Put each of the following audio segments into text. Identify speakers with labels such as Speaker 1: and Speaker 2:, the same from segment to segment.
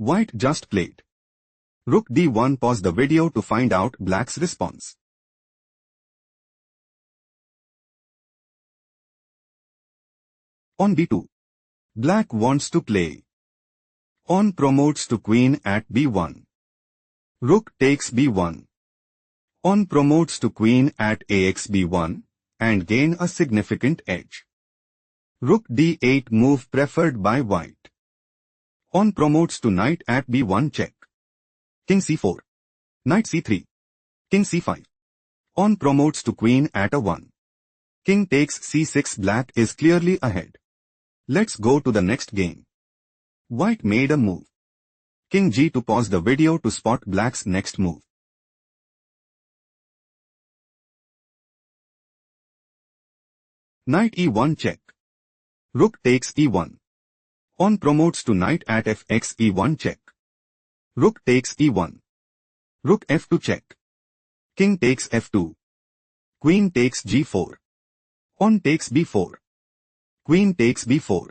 Speaker 1: White just played. Rook d1. Pause the video to find out black's response. On b2. Black wants to play. Pawn promotes to queen at b1. Rook takes b1. Pawn promotes to queen at ax b1 and gain a significant edge. Rook d8 move preferred by white. Pawn promotes to knight at b1 check. King c4. Knight c3. King c5. Pawn promotes to queen at a1. King takes c6. Black is clearly ahead. Let's go to the next game. White made a move. King g2. Pause the video to spot black's next move. Knight e1 check. Rook takes e1. Pawn promotes to knight at fx e1 check. Rook takes e1. Rook f2 check. King takes f2. Queen takes g4. Pawn takes b4. Queen takes b4.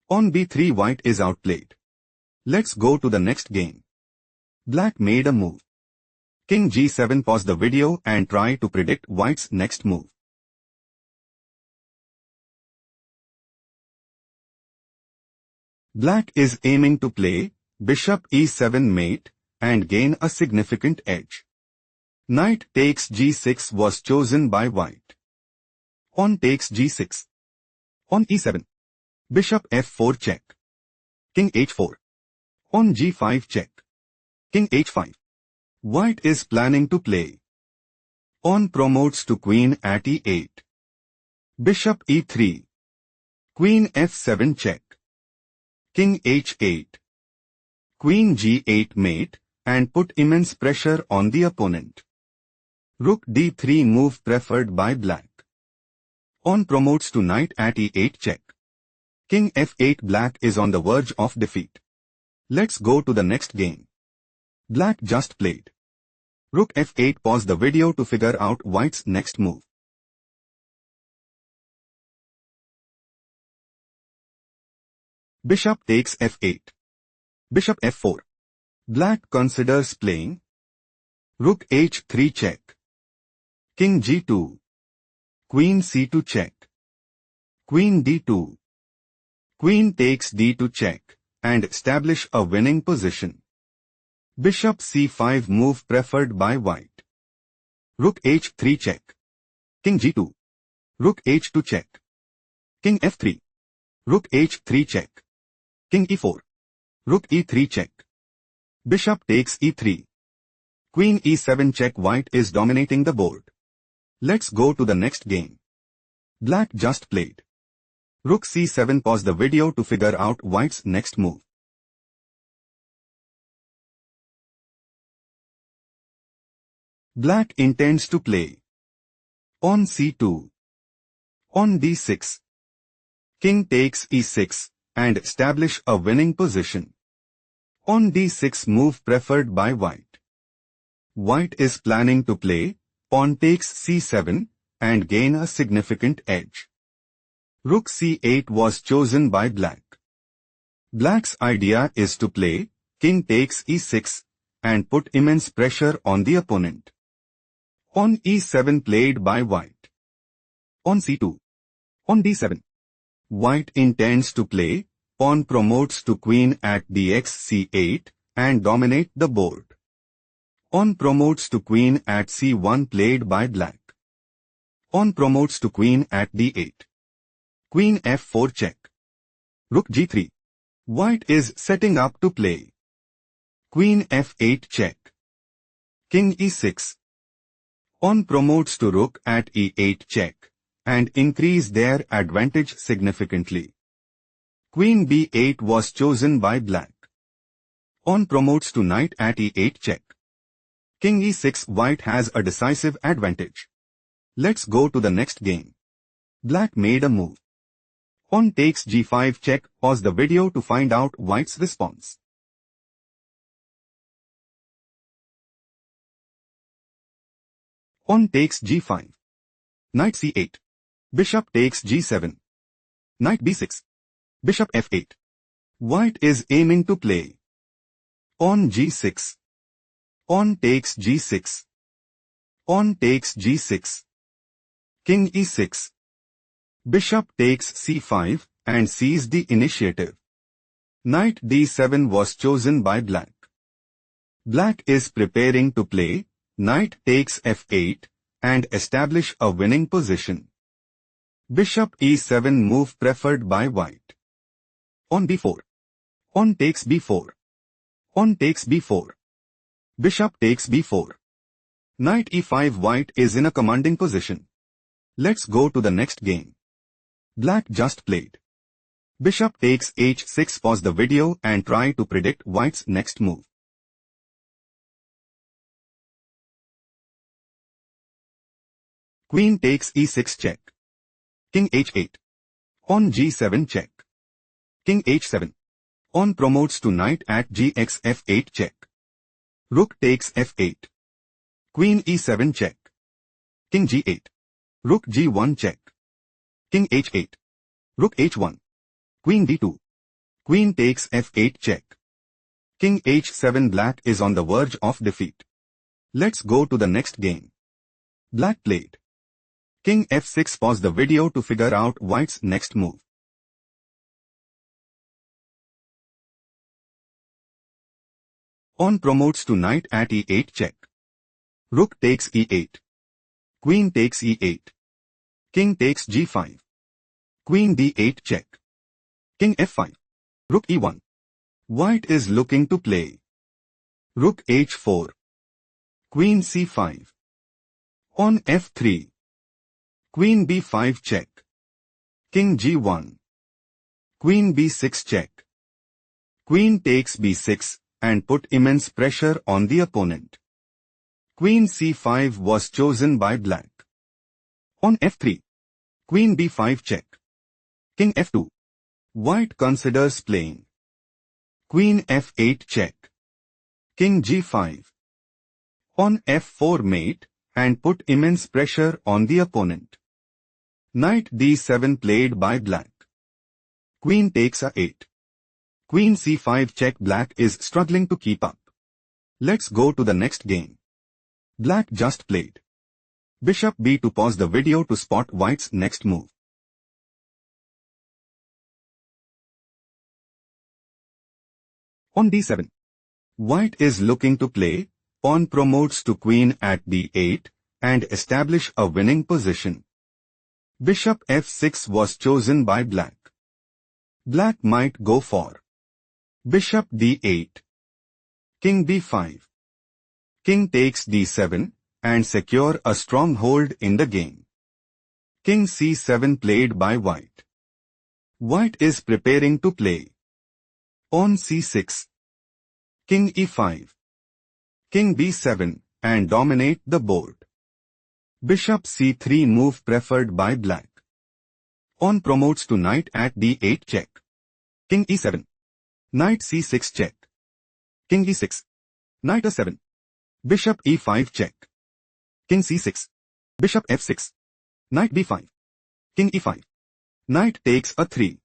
Speaker 1: On b3. White is outplayed. Let's go to the next game. Black made a move. King g7. Pause the video and try to predict white's next move. Black is aiming to play bishop e7 mate and gain a significant edge. Knight takes g6 was chosen by white. Pawn takes g6. Pawn e7. Bishop f4 check. King h4. Pawn g5 check. King h5. White is planning to play. Pawn promotes to queen at e8. Bishop e3. Queen f7 check. King h8. Queen g8 mate and put immense pressure on the opponent. Rook d3 move preferred by black. Pawn promotes to knight at e8 check. King f8. Black is on the verge of defeat. Let's go to the next game. Black just played. Rook f8. Pause the video to figure out white's next move. Bishop takes f8. Bishop f4. Black considers playing. Rook h3 check. King g2. Queen c2 check. Queen d2. Queen takes d2 check and establish a winning position. Bishop c5 move preferred by white. Rook h3 check. King g2. Rook h2 check. King f3. Rook h3 check. King e4. Rook e3 check. Bishop takes e3. Queen e7 check. White is dominating the board. Let's go to the next game. Black just played. Rook c7. Pause the video to figure out white's next move. Black intends to play. Pawn c2. Pawn d6. King takes e6 and establish a winning position. Pawn d6 move preferred by white. White is planning to play pawn takes c7 and gain a significant edge. Rook c8 was chosen by black. Black's idea is to play king takes e6 and put immense pressure on the opponent. Pawn e7 played by white. Pawn c2. Pawn d7. White intends to play pawn promotes to queen at dx c8 and dominate the board. Pawn promotes to queen at c1 played by black. Pawn promotes to queen at d8. Queen f4 check. Rook g3. White is setting up to play. Queen f8 check. King e6. Pawn promotes to rook at e8 check and increase their advantage significantly. Queen b8 was chosen by black. Pawn promotes to knight at e8 check. King e6. White has a decisive advantage. Let's go to the next game. Black made a move. Pawn takes g5 check. Pause the video to find out white's response. Pawn takes g5. Knight c8. Bishop takes g7. Knight b6. Bishop f8. White is aiming to play. On g6. On takes g6. On takes g6. King e6. Bishop takes c5 and seized the initiative. Knight d7 was chosen by black. Black is preparing to play knight takes f8 and establish a winning position. Bishop e7 move preferred by white. On b4. On takes b4. On takes b4. Bishop takes b4. Knight e5. White is in a commanding position. Let's go to the next game. Black just played. Bishop takes h6. Pause the video and try to predict white's next move. Queen takes e6 check. King h8. On g7 check. King h7. On promotes to knight at gx f8 check. Rook takes f8. Queen e7 check. King g8. Rook g1 check. King h8. Rook h1. Queen d2. Queen takes f8 check. King h7. Black is on the verge of defeat. Let's go to the next game. Black played. King f6. Pause the video to figure out white's next move. On promotes to knight at e8 check. Rook takes e8. Queen takes e8. King takes g5. Queen d8 check. King f5. Rook e1. White is looking to play. Rook h4. Queen c5. On f3. Queen b5 check. King g1. Queen b6 check. Queen takes b6 and put immense pressure on the opponent. Queen c5 was chosen by black. On f3. Queen b5 check. King f2. White considers playing. Queen f8 check. King g5. On f4 mate and put immense pressure on the opponent. Knight d7 played by black. Queen takes a8. Queen c5 check. Black is struggling to keep up. Let's go to the next game. Black just played. Bishop b2. Pause the video to spot white's next move. On d7. White is looking to play. Pawn promotes to queen at d8 and establish a winning position. Bishop f6 was chosen by black. Black might go for Bishop d8. King b5. King takes d7 and secure a stronghold in the game. King c7 played by white. White is preparing to play. On c6. King e5. King b7 and dominate the board. Bishop c3 move preferred by black. On promotes to knight at d8 check. King e7. Knight c6 check. King e6. Knight a7. Bishop e5 check. King c6. Bishop f6. Knight b5. King e5. Knight takes a3.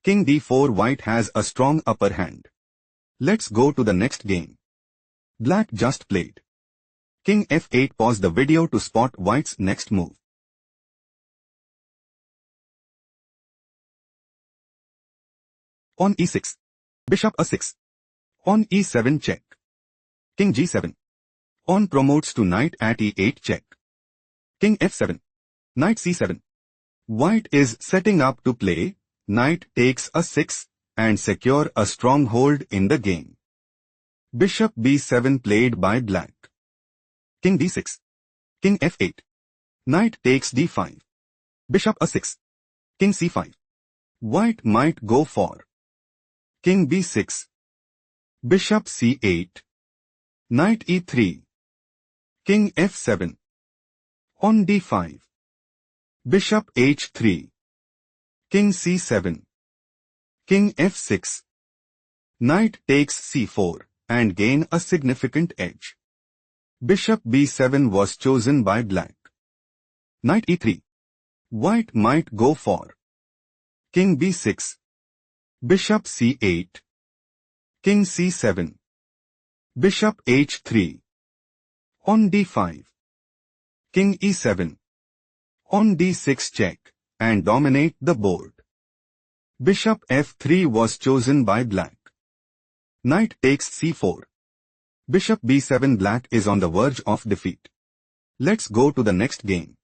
Speaker 1: King d4. White has a strong upper hand. Let's go to the next game. Black just played. King f8. Pause the video to spot white's next move. On e6. Bishop a6. On e7 check. King g7. On promotes to knight at e8 check. King f7. Knight c7. White is setting up to play. Knight takes a6 and secure a stronghold in the game. Bishop b7 played by black. King d6. King f8. Knight takes d5. Bishop a6. King c5. White might go for King b6. Bishop c8. Knight e3. King f7. On d5. Bishop h3. King c7. King f6. Knight takes c4 and gain a significant edge. Bishop b7 was chosen by black. Knight e3. White might go for King b6. Bishop c8. King c7. Bishop h3. On d5. King e7. On d6 check, and dominate the board. Bishop f3 was chosen by black. Knight takes c4. Bishop b7. Black is on the verge of defeat. Let's go to the next game.